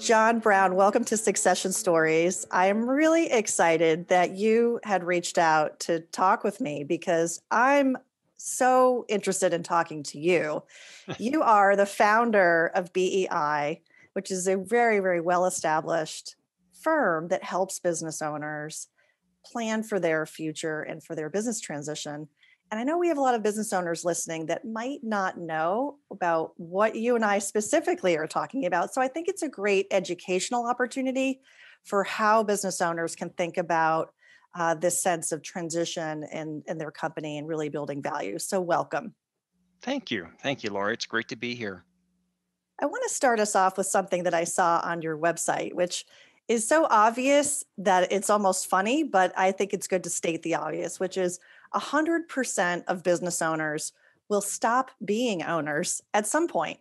John Brown, welcome to Succession Stories. I am really excited that you had reached out to talk with me because I'm so interested in talking to you. You are the founder of BEI, which is a very, very well established firm that helps business owners plan for their future and for their business transition. And I know we have a lot of business owners listening that might not know about what you and I specifically are talking about. So I think it's a great educational opportunity for how business owners can think about this sense of transition in their company and really building value. So welcome. Thank you. Thank you, Laurie. It's great to be here. I want to start us off with something that I saw on your website, which is so obvious that it's almost funny, but I think it's good to state the obvious, which is 100% of business owners will stop being owners at some point,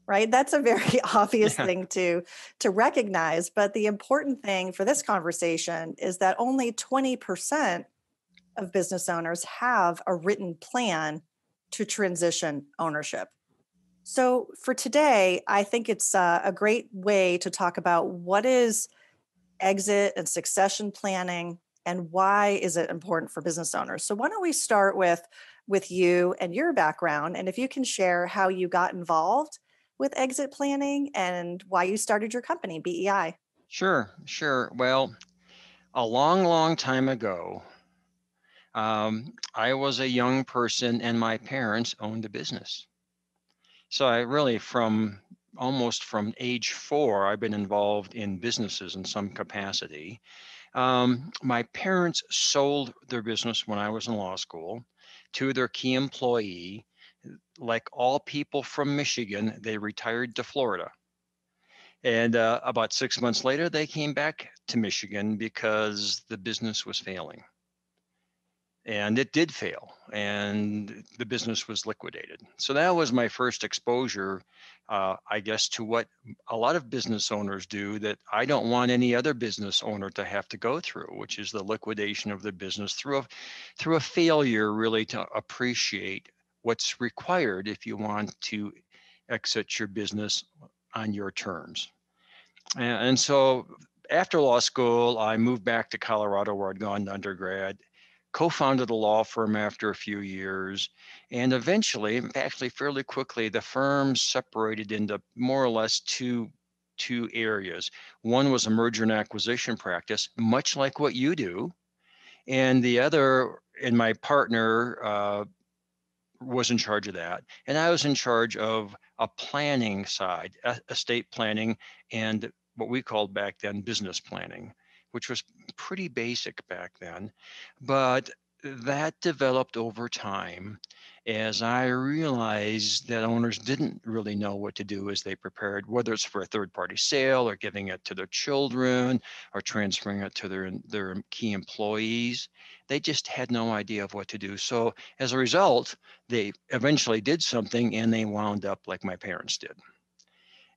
right? That's a very obvious Yeah. thing to recognize. But the important thing for this conversation is that only 20% of business owners have a written plan to transition ownership. So for today, I think it's a great way to talk about what is exit and succession planning and why is it important for business owners. So why don't we start with you and your background, and if you can share how you got involved with exit planning and why you started your company, BEI. Sure. Well, a long, long time ago, I was a young person and my parents owned a business. So I really, from almost from age 4, I've been involved in businesses in some capacity. My parents sold their business when I was in law school to their key employee. Like all people from Michigan, they retired to Florida. And about 6 months later, they came back to Michigan because the business was failing. And it did fail, and the business was liquidated. So that was my first exposure, I guess, to what a lot of business owners do that I don't want any other business owner to have to go through, which is the liquidation of the business through a failure, really, to appreciate what's required if you want to exit your business on your terms. And so after law school, I moved back to Colorado where I'd gone to undergrad, co-founded a law firm after a few years, and eventually, actually fairly quickly, the firm separated into more or less two areas. One was a merger and acquisition practice, much like what you do, and the other, and my partner was in charge of that. And I was in charge of a planning side, estate planning, and what we called back then business planning, which was pretty basic back then. But that developed over time as I realized that owners didn't really know what to do as they prepared, whether it's for a third-party sale or giving it to their children or transferring it to their key employees. They just had no idea of what to do. So as a result, they eventually did something and they wound up like my parents did.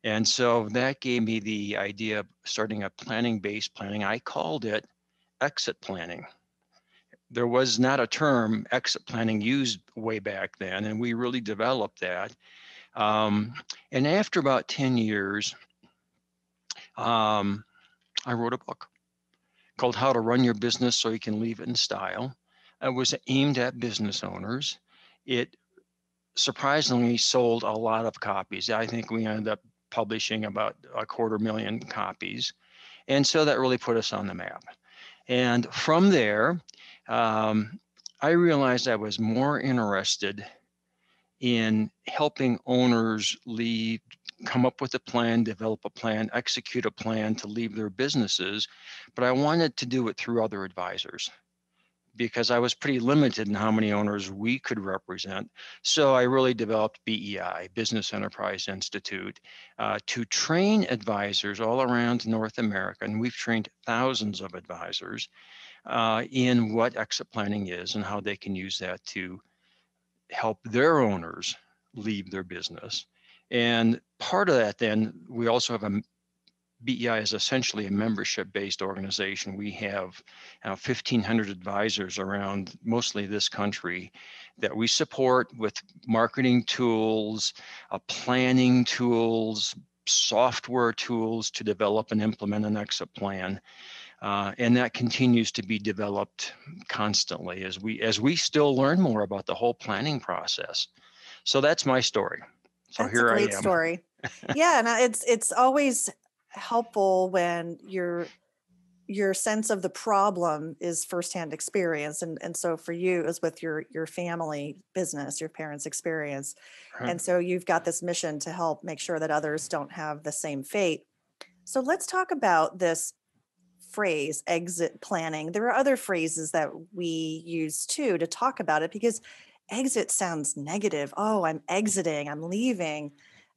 And so that gave me the idea of starting a planning-based planning. I called it exit planning. There was not a term exit planning used way back then, and we really developed that. And after about 10 years, I wrote a book called How to Run Your Business So You Can Leave It in Style. It was aimed at business owners. It surprisingly sold a lot of copies. I think we ended up publishing about 250,000 copies. And so that really put us on the map. And from there, I realized I was more interested in helping owners lead, come up with a plan, develop a plan, execute a plan to leave their businesses. But I wanted to do it through other advisors because I was pretty limited in how many owners we could represent. So I really developed BEI, Business Enterprise Institute, to train advisors all around North America. And we've trained thousands of advisors in what exit planning is and how they can use that to help their owners leave their business. And part of that, then, we also have a BEI is essentially a membership-based organization. We have 1,500 advisors around mostly this country that we support with marketing tools, planning tools, software tools to develop and implement an exit plan. And that continues to be developed constantly as we still learn more about the whole planning process. So that's my story. So That's a here I great am. story. Yeah, and it's always helpful when your sense of the problem is firsthand experience, and so for you is with your family business, your parents' experience, Right. and so you've got this mission to help make sure that others don't have the same fate. So let's talk about this phrase, exit planning. There are other phrases that we use too to talk about it because exit sounds negative. Oh, I'm exiting, I'm leaving.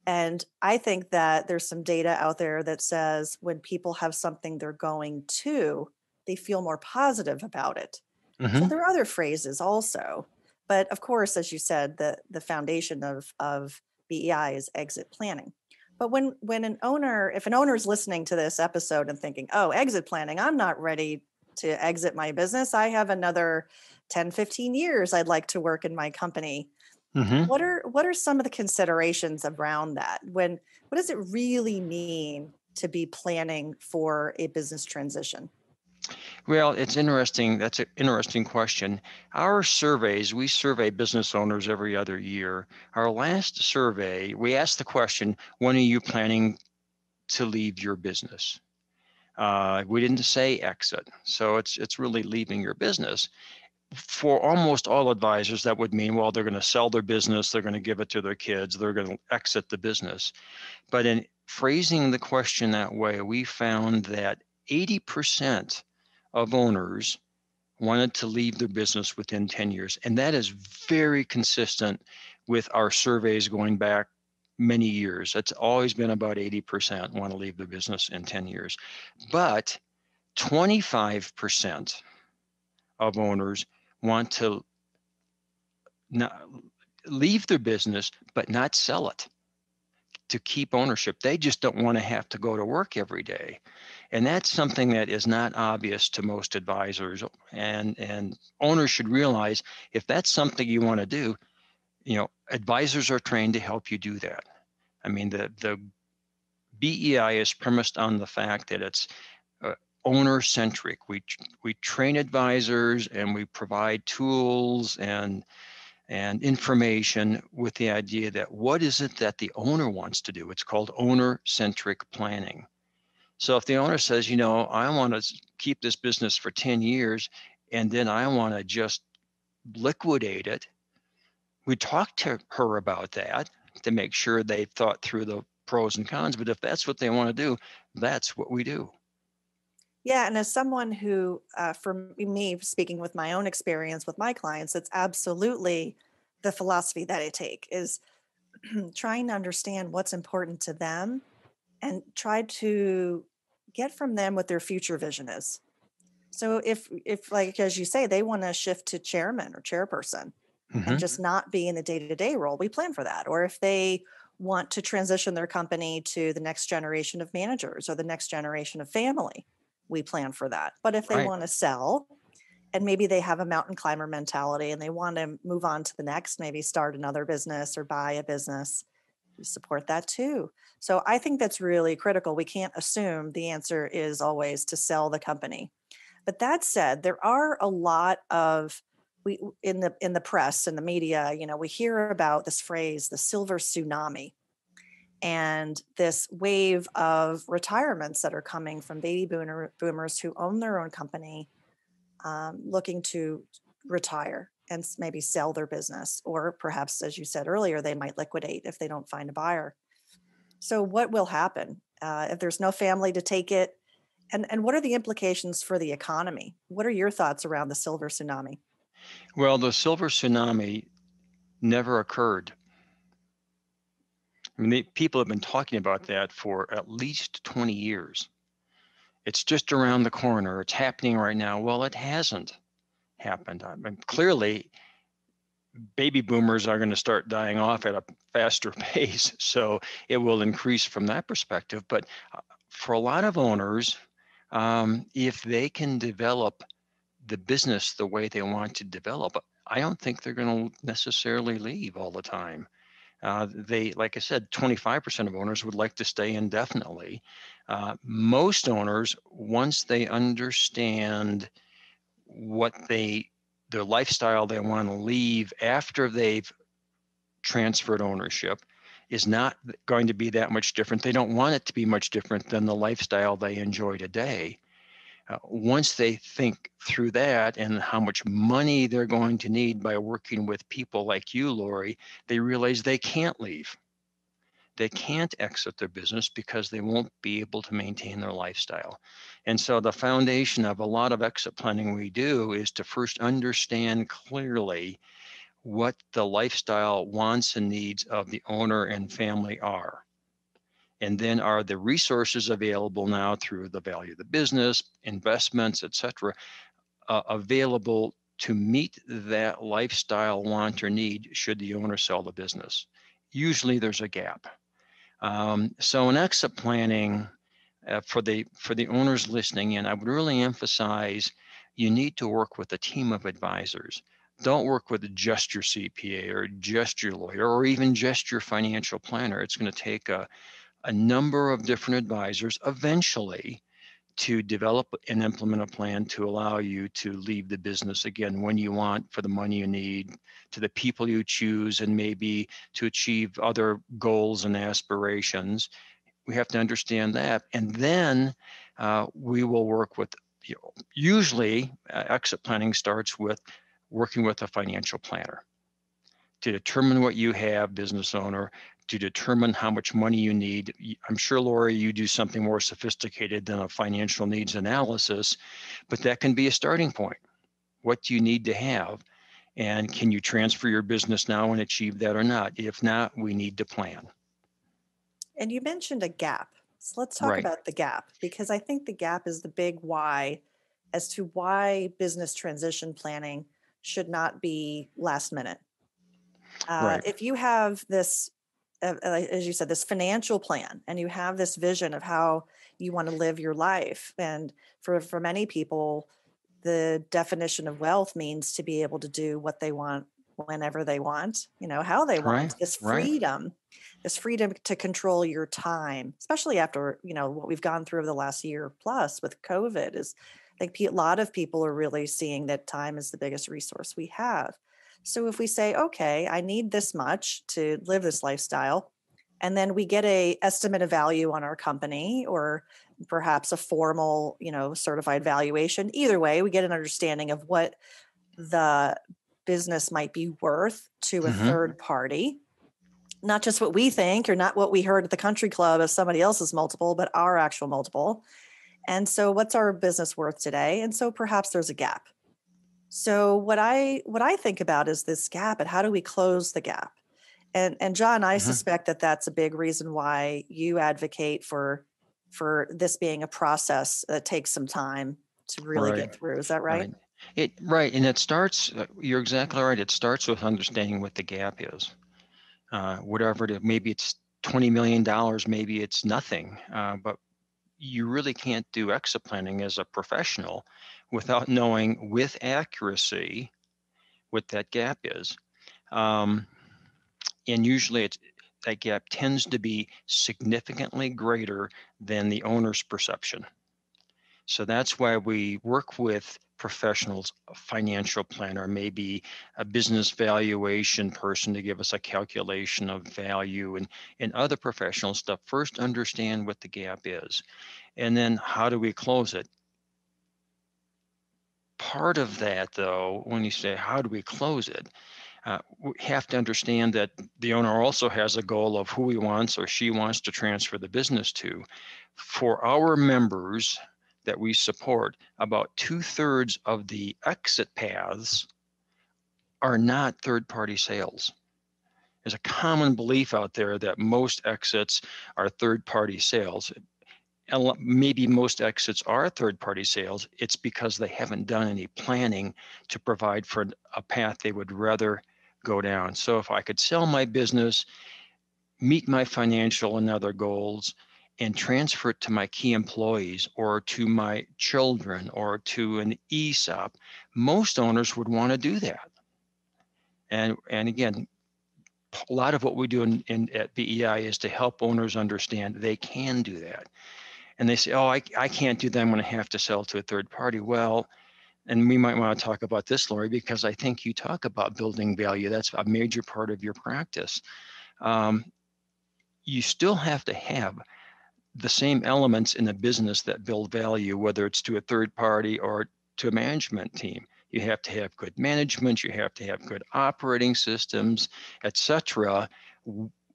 And I think that there's some data out there that says when people have something they're going to, they feel more positive about it. So Mm-hmm. there are other phrases also. But of course, as you said, the foundation of BEI is exit planning. But when an owner, if an owner is listening to this episode and thinking, oh, exit planning, I'm not ready to exit my business. I have another 10, 15 years I'd like to work in my company. Mm-hmm. What are some of the considerations around that? What does it really mean to be planning for a business transition? Well, it's interesting. That's an interesting question. Our surveys, we survey business owners every other year. Our last survey, we asked the question, when are you planning to leave your business? We didn't say exit. So it's really leaving your business. For almost all advisors, that would mean, well, they're going to sell their business, they're going to give it to their kids, they're going to exit the business. But in phrasing the question that way, we found that 80% of owners wanted to leave their business within 10 years. And that is very consistent with our surveys going back many years. It's always been about 80% want to leave the business in 10 years. But 25% of owners want to not leave their business, but not sell it, to keep ownership. They just don't want to have to go to work every day. And that's something that is not obvious to most advisors. And owners should realize if that's something you want to do, advisors are trained to help you do that. I mean, the BEI is premised on the fact that it's owner-centric. We train advisors and we provide tools and information with the idea that what is it that the owner wants to do? It's called owner-centric planning. So if the owner says, I want to keep this business for 10 years and then I want to just liquidate it, we talk to her about that to make sure they thought through the pros and cons. But if that's what they want to do, that's what we do. Yeah, and as someone who, for me, speaking with my own experience with my clients, it's absolutely the philosophy that I take is trying to understand what's important to them and try to get from them what their future vision is. So if like as you say, they want to shift to chairman or chairperson and Mm-hmm. just not be in the day-to-day role, we plan for that. Or if they want to transition their company to the next generation of managers or the next generation of family, we plan for that. But if they Right. want to sell and maybe they have a mountain climber mentality and they want to move on to the next, maybe start another business or buy a business, we support that too. So I think that's really critical. We can't assume the answer is always to sell the company. But that said, there are a lot of we in the press and the media, we hear about this phrase, the silver tsunami, and this wave of retirements that are coming from boomers who own their own company, looking to retire and maybe sell their business, or perhaps, as you said earlier, they might liquidate if they don't find a buyer. So, what will happen if there's no family to take it? And what are the implications for the economy? What are your thoughts around the silver tsunami? Well, the Silver Tsunami never occurred. I mean, people have been talking about that for at least 20 years. It's just around the corner. It's happening right now. Well, it hasn't happened. I mean, clearly, baby boomers are going to start dying off at a faster pace. So it will increase from that perspective. But for a lot of owners, if they can develop the business the way they want to develop, I don't think they're going to necessarily leave all the time. They, like I said, 25% of owners would like to stay indefinitely. Most owners, once they understand what their lifestyle they want to leave after they've transferred ownership, is not going to be that much different. They don't want it to be much different than the lifestyle they enjoy today. Once they think through that and how much money they're going to need by working with people like you, Laurie, they realize they can't leave. They can't exit their business because they won't be able to maintain their lifestyle. And so the foundation of a lot of exit planning we do is to first understand clearly what the lifestyle wants and needs of the owner and family are. And then are the resources available now through the value of the business, investments, et cetera, available to meet that lifestyle want or need should the owner sell the business? Usually there's a gap. So in exit planning, for the owners listening in, I would really emphasize you need to work with a team of advisors. Don't work with just your CPA or just your lawyer or even just your financial planner. It's going to take a number of different advisors eventually to develop and implement a plan to allow you to leave the business again when you want, for the money you need, to the people you choose, and maybe to achieve other goals and aspirations. We have to understand that. And then we will work with, usually exit planning starts with working with a financial planner to determine what you have, business owner, to determine how much money you need. I'm sure, Laurie, you do something more sophisticated than a financial needs analysis, but that can be a starting point. What do you need to have? And can you transfer your business now and achieve that or not? If not, we need to plan. And you mentioned a gap. So let's talk Right. about the gap, because I think the gap is the big why as to why business transition planning should not be last minute. Right. If you have this, as you said, this financial plan, and you have this vision of how you want to live your life, and for many people, the definition of wealth means to be able to do what they want whenever they want, how they Right. want. Right. This freedom to control your time, especially after, what we've gone through over the last year plus with COVID, is I think a lot of people are really seeing that time is the biggest resource we have. So if we say, okay, I need this much to live this lifestyle, and then we get a estimate of value on our company, or perhaps a formal, certified valuation. Either way, we get an understanding of what the business might be worth to a Mm-hmm. third party, not just what we think or not what we heard at the country club as somebody else's multiple, but our actual multiple. And so what's our business worth today? And so perhaps there's a gap. So what I think about is this gap, and how do we close the gap? And John, I Mm-hmm. suspect that that's a big reason why you advocate for this being a process that takes some time to really Right. get through. Is that right? Right. Right. And it starts, you're exactly right. It starts with understanding what the gap is. Whatever it is, maybe it's $20 million, maybe it's nothing. But you really can't do exit planning as a professional without knowing with accuracy what that gap is. Um, and usually that gap tends to be significantly greater than the owner's perception. So that's why we work with professionals, a financial planner, maybe a business valuation person to give us a calculation of value, and other professional stuff. First, understand what the gap is, and then how do we close it? Part of that, though, when you say how do we close it, we have to understand that the owner also has a goal of who he wants or she wants to transfer the business to. For our members that we support, about 2/3 of the exit paths are not third-party sales. There's a common belief out there that most exits are third-party sales. And maybe most exits are third-party sales. It's because they haven't done any planning to provide for a path they would rather go down. So if I could sell my business, meet my financial and other goals, and transfer it to my key employees or to my children or to an ESOP, most owners would want to do that. And again, a lot of what we do at BEI is to help owners understand they can do that. And they say, oh, I can't do that. I'm going to have to sell to a third party. Well, and we might want to talk about this, Laurie, because I think you talk about building value. That's a major part of your practice. You still have to have the same elements in a business that build value, whether it's to a third party or to a management team. You have to have good management, you have to have good operating systems, etc.,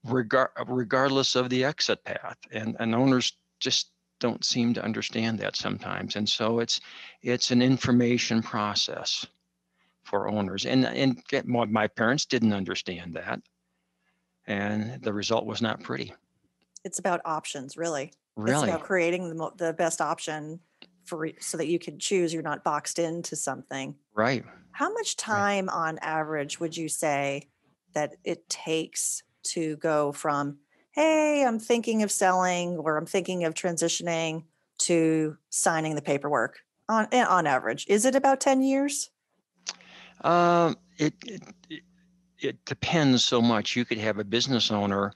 regardless of the exit path. And owners just don't seem to understand that sometimes. And so it's an information process for owners. And my parents didn't understand that. And the result was not pretty. It's about options, really. It's Really. about creating the best option so that you can choose. You're not boxed into something. Right. How much Right. time on average would you say that it takes to go from, hey, I'm thinking of selling or I'm thinking of transitioning to signing the paperwork on average? Is it about 10 years? It depends so much. You could have a business owner.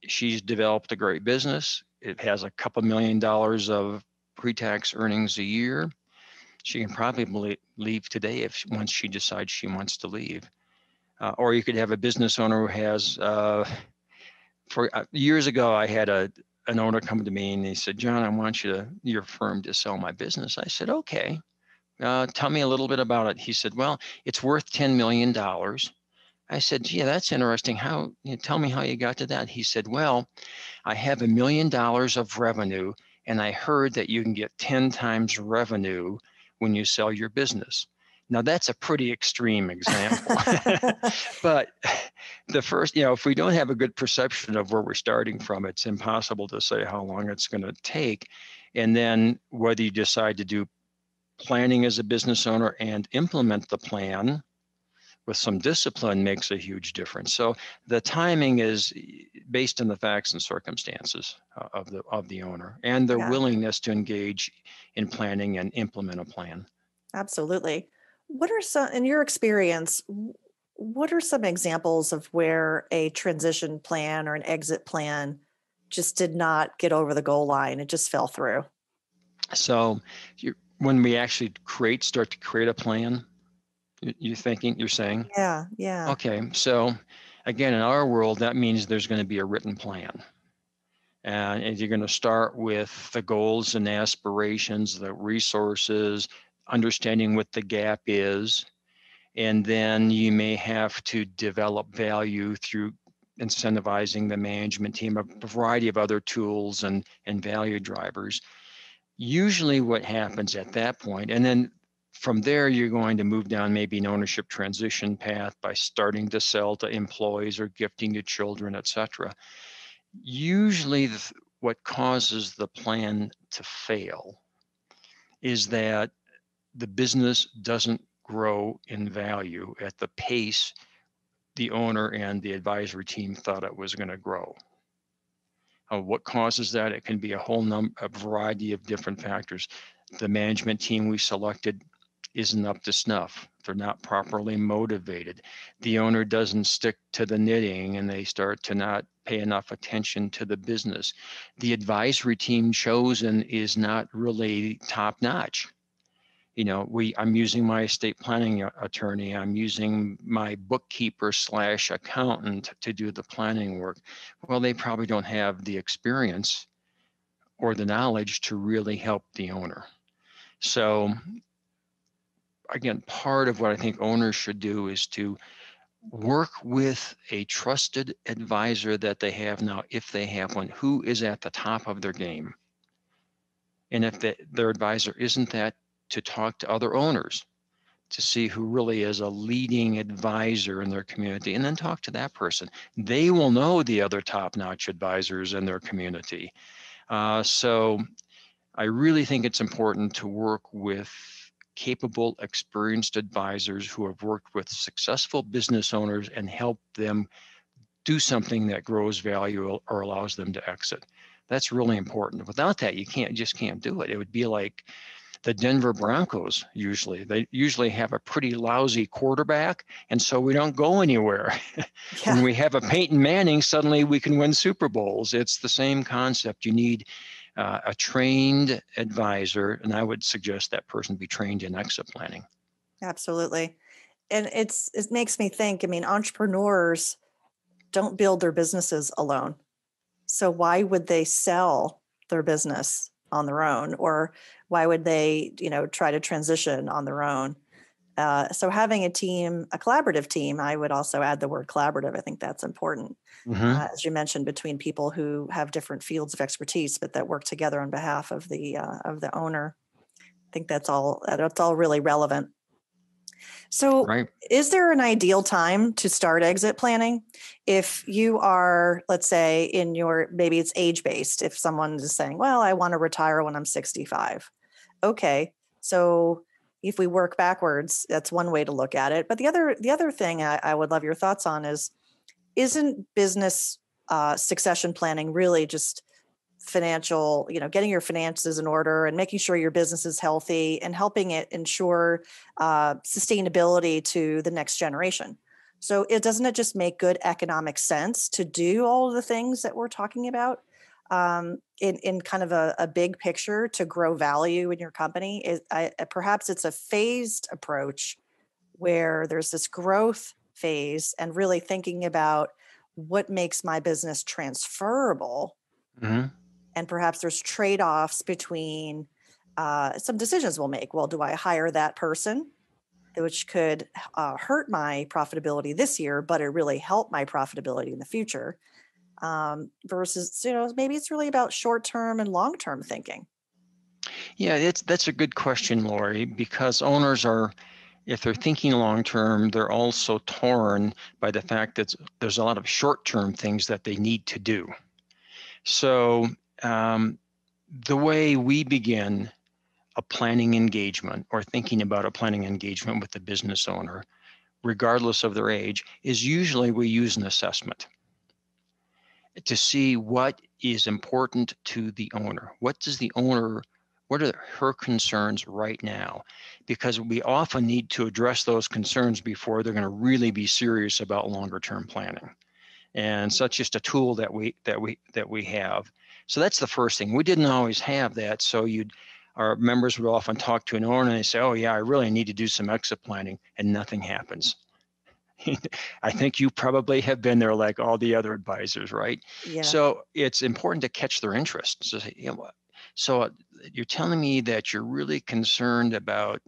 She's developed a great business. It has a couple $1 million of pre-tax earnings a year. She can probably leave today once she decides she wants to leave. Or you could have a business owner who has, years ago, I had an owner come to me and he said, John, I want your firm to sell my business. I said, okay, tell me a little bit about it. He said, well, it's worth $10 million. I said, yeah, that's interesting. Tell me how you got to that. He said, well, I have $1 million of revenue, and I heard that you can get 10 times revenue when you sell your business. Now that's a pretty extreme example, but the first, if we don't have a good perception of where we're starting from, it's impossible to say how long it's going to take. And then whether you decide to do planning as a business owner and implement the plan with some discipline makes a huge difference. So the timing is based on the facts and circumstances of the owner and their willingness to engage in planning and implement a plan. Absolutely. What are some, in your experience, what are some examples of where a transition plan or an exit plan just did not get over the goal line? It just fell through. So when we actually start to create a plan, you're saying? Yeah. Okay, so again, in our world, that means there's going to be a written plan. And you're going to start with the goals and aspirations, the resources, understanding what the gap is. And then you may have to develop value through incentivizing the management team, a variety of other tools and value drivers. Usually what happens at that point, and then from there, you're going to move down maybe an ownership transition path by starting to sell to employees or gifting to children, et cetera. Usually what causes the plan to fail is that the business doesn't grow in value at the pace the owner and the advisory team thought it was going to grow. What causes that? It can be a variety of different factors. The management team we selected isn't up to snuff. They're not properly motivated. The owner doesn't stick to the knitting and they start to not pay enough attention to the business. The advisory team chosen is not really top notch. I'm using my estate planning attorney. I'm using my bookkeeper / accountant to do the planning work. Well, they probably don't have the experience or the knowledge to really help the owner. So again, part of what I think owners should do is to work with a trusted advisor that they have now, if they have one, who is at the top of their game. And if their advisor isn't that, to talk to other owners to see who really is a leading advisor in their community, and then talk to that person. They will know the other top-notch advisors in their community. So I really think it's important to work with capable, experienced advisors who have worked with successful business owners and help them do something that grows value or allows them to exit. That's really important. Without that, you just can't do it. It would be like The Denver Broncos they usually have a pretty lousy quarterback, and so we don't go anywhere. When Yeah. we have a Peyton Manning, suddenly we can win Super Bowls. It's the same concept. You need a trained advisor, and I would suggest that person be trained in exit planning. Absolutely. And it makes me think, I mean, entrepreneurs don't build their businesses alone. So why would they sell their business on their own? Or why would they, try to transition on their own? So having a team, a collaborative team, I would also add the word collaborative. I think that's important. Mm-hmm. As you mentioned, between people who have different fields of expertise, but that work together on behalf of the owner. I think that's all really relevant. So, Right. is there an ideal time to start exit planning? If you are, let's say, maybe it's age based, if someone is saying, well, I want to retire when I'm 65. Okay. So, if we work backwards, that's one way to look at it. But the other thing I would love your thoughts on is, isn't business succession planning really just financial, getting your finances in order and making sure your business is healthy and helping it ensure sustainability to the next generation? So doesn't it just make good economic sense to do all of the things that we're talking about in kind of a big picture to grow value in your company? Perhaps it's a phased approach where there's this growth phase and really thinking about what makes my business transferable, Mm-hmm. and perhaps there's trade-offs between some decisions we'll make. Well, do I hire that person, which could hurt my profitability this year, but it really help my profitability in the future? Versus, maybe it's really about short-term and long-term thinking. Yeah, that's a good question, Laurie, because owners are, if they're thinking long term, they're also torn by the fact that there's a lot of short term things that they need to do. So the way we begin a planning engagement or thinking about a planning engagement with the business owner, regardless of their age, is usually we use an assessment to see what is important to the owner. What are her concerns right now? Because we often need to address those concerns before they're going to really be serious about longer term planning. And so that's just a tool that we have. So that's the first thing. We didn't always have that. So our members would often talk to an owner and they say, oh yeah, I really need to do some exit planning, and nothing happens. I think you probably have been there like all the other advisors, right? Yeah. So it's important to catch their interest. So you're telling me that you're really concerned about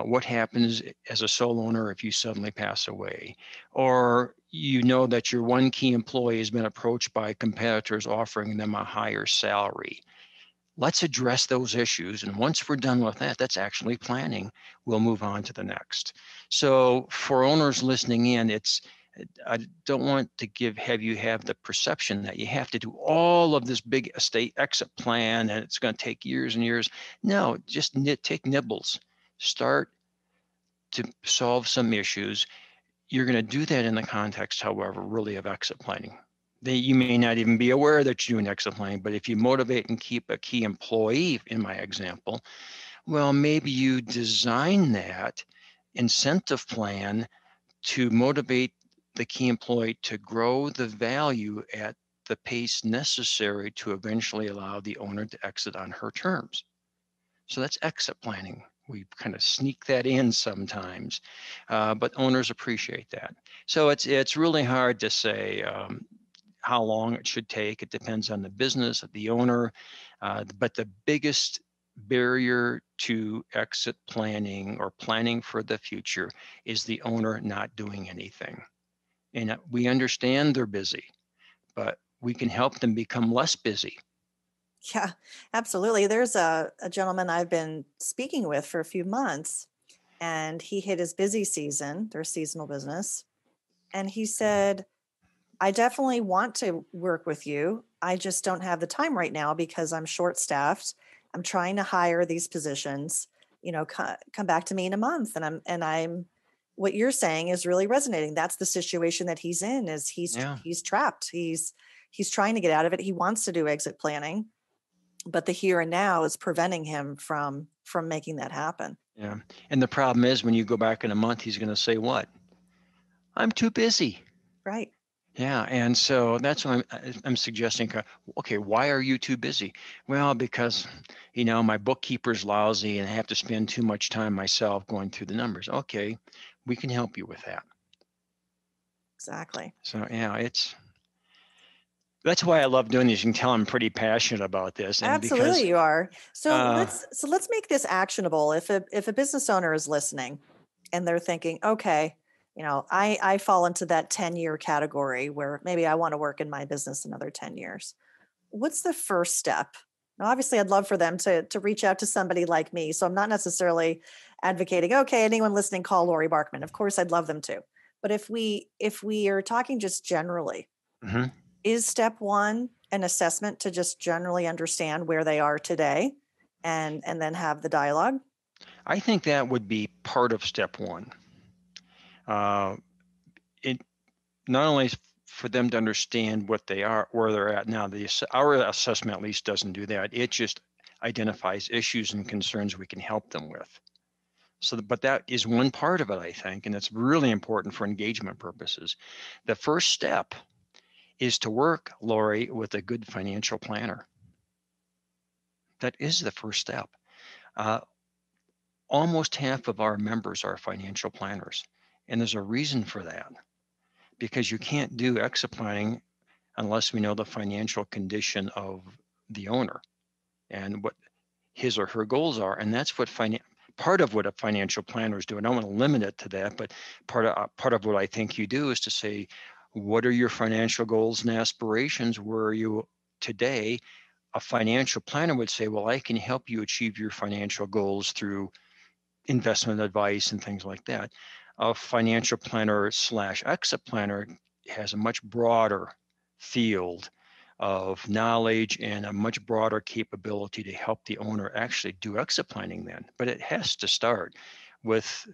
what happens as a sole owner if you suddenly pass away, or that your one key employee has been approached by competitors offering them a higher salary. Let's address those issues. And once we're done with that, that's actually planning. We'll move on to the next. So for owners listening in, I don't want to have the perception that you have to do all of this big estate exit plan and it's going to take years and years. No, just take nibbles. Start to solve some issues. You're going to do that in the context, however, really of exit planning. You may not even be aware that you're doing exit planning, but if you motivate and keep a key employee, in my example, well, maybe you design that incentive plan to motivate the key employee to grow the value at the pace necessary to eventually allow the owner to exit on her terms. So that's exit planning. We kind of sneak that in sometimes, but owners appreciate that. So it's really hard to say how long it should take. It depends on the business, of the owner, but the biggest barrier to exit planning or planning for the future is the owner not doing anything. And we understand they're busy, but we can help them become less busy. Yeah, absolutely. There's a gentleman I've been speaking with for a few months, and he hit his busy season, their seasonal business. And he said, I definitely want to work with you. I just don't have the time right now because I'm short staffed. I'm trying to hire these positions, come back to me in a month. And I'm, what you're saying is really resonating. That's the situation that he's in, is Yeah. he's trapped. He's trying to get out of it. He wants to do exit planning, but the here and now is preventing him from making that happen. Yeah. And the problem is when you go back in a month, he's going to say what? I'm too busy. Right. Yeah, and so that's what I'm suggesting. Okay, why are you too busy? Well, because my bookkeeper's lousy and I have to spend too much time myself going through the numbers. Okay, we can help you with that. Exactly. So yeah, that's why I love doing this. You can tell I'm pretty passionate about this, and because Absolutely, you are. So uh, let's make this actionable. If a business owner is listening and they're thinking, okay, I fall into that 10-year category where maybe I want to work in my business another 10 years. What's the first step? Now, obviously, I'd love for them to reach out to somebody like me. So I'm not necessarily advocating, okay, anyone listening, call Laurie Barkman. Of course, I'd love them to. But if we are talking just generally, mhm, is step one an assessment to just generally understand where they are today and then have the dialogue? I think that would be part of step one. Uh, it not only for them to understand what they are, where they're at now. Our assessment at least doesn't do that. It just identifies issues and concerns we can help them with. So, but that is one part of it, I think, and it's really important for engagement purposes. The first step is to work, Laurie, with a good financial planner. That is the first step. Uh, Almost half of our members are financial planners, and there's a reason for that because you can't do exit planning unless we know the financial condition of the owner and what his or her goals are. And that's what part of what a financial planners do. And I don't want to limit it to that, but part of what I think you do is to say, what are your financial goals and aspirations? Where are you today? A financial planner would say, well, I can help you achieve your financial goals through investment advice and things like that. A financial planner slash exit planner has a much broader field of knowledge and a much broader capability to help the owner actually do exit planning then. But it has to start with,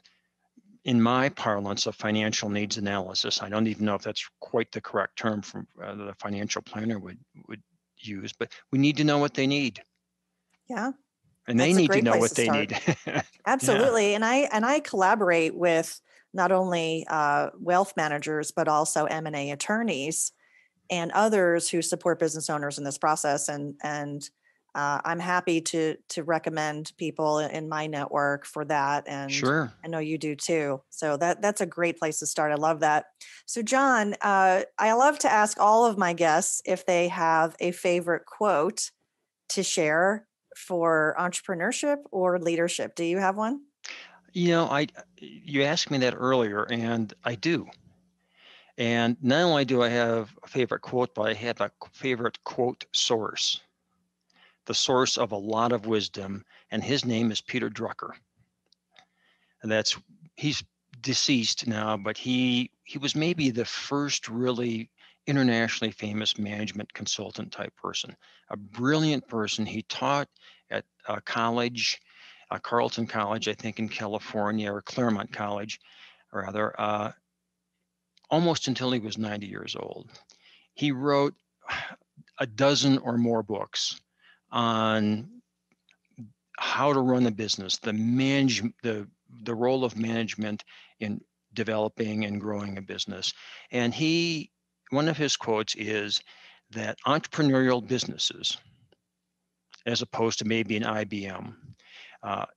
in my parlance, a financial needs analysis. I don't even know if that's quite the correct term from the financial planner would use, but we need to know what they need. Yeah, And they that's a need to great know place what to they start. need. Yeah, Absolutely. And I collaborate with not only wealth managers, but also M&A attorneys and others who support business owners in this process. And I'm happy to recommend people in my network for that. And sure. I know you do too. So that's a great place to start. I love that. So John, I love to ask all of my guests if they have a favorite quote to share for entrepreneurship or leadership. Do you have one? You asked me that earlier, and I do. And not only do I have a favorite quote, but I have a favorite quote source, the source of a lot of wisdom, and his name is Peter Drucker. And he's deceased now, but he was maybe the first really internationally famous management consultant type person, a brilliant person. He taught at a college, Carleton College, I think in California, or Claremont College, rather, almost until he was 90 years old. He wrote a dozen or more books on how to run a business, the role of management in developing and growing a business. And one of his quotes is that entrepreneurial businesses, as opposed to maybe an IBM,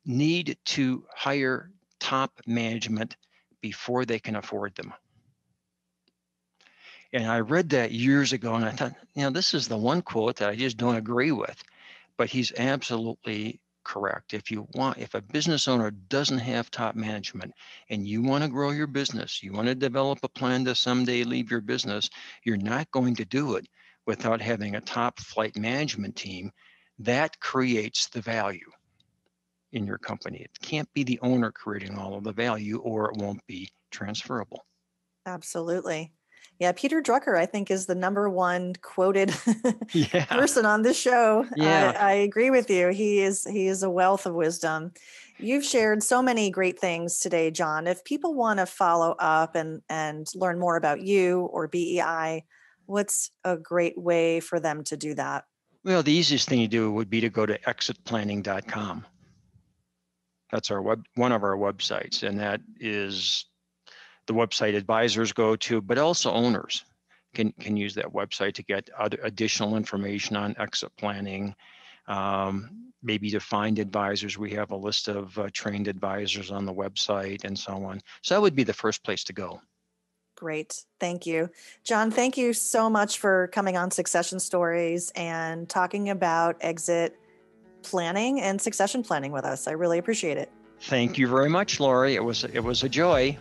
need to hire top management before they can afford them. And I read that years ago and I thought, this is the one quote that I just don't agree with. But he's absolutely correct. If a business owner doesn't have top management and you want to grow your business, you want to develop a plan to someday leave your business, you're not going to do it without having a top flight management team. That creates the value in your company. It can't be the owner creating all of the value or it won't be transferable. Absolutely. Yeah, Peter Drucker, I think, is the number one quoted Yeah. person on this show. Yeah. I agree with you. He is a wealth of wisdom. You've shared so many great things today, John. If people want to follow up and learn more about you or BEI, what's a great way for them to do that? Well, the easiest thing to do would be to go to exitplanning.com. That's one of our websites, and that is the website advisors go to, but also owners can use that website to get additional information on exit planning. Maybe to find advisors, we have a list of trained advisors on the website and so on. So that would be the first place to go. Great. Thank you. John, thank you so much for coming on Succession Stories and talking about exit planning and succession planning with us. I really appreciate it. Thank you very much, Laurie. It was a joy.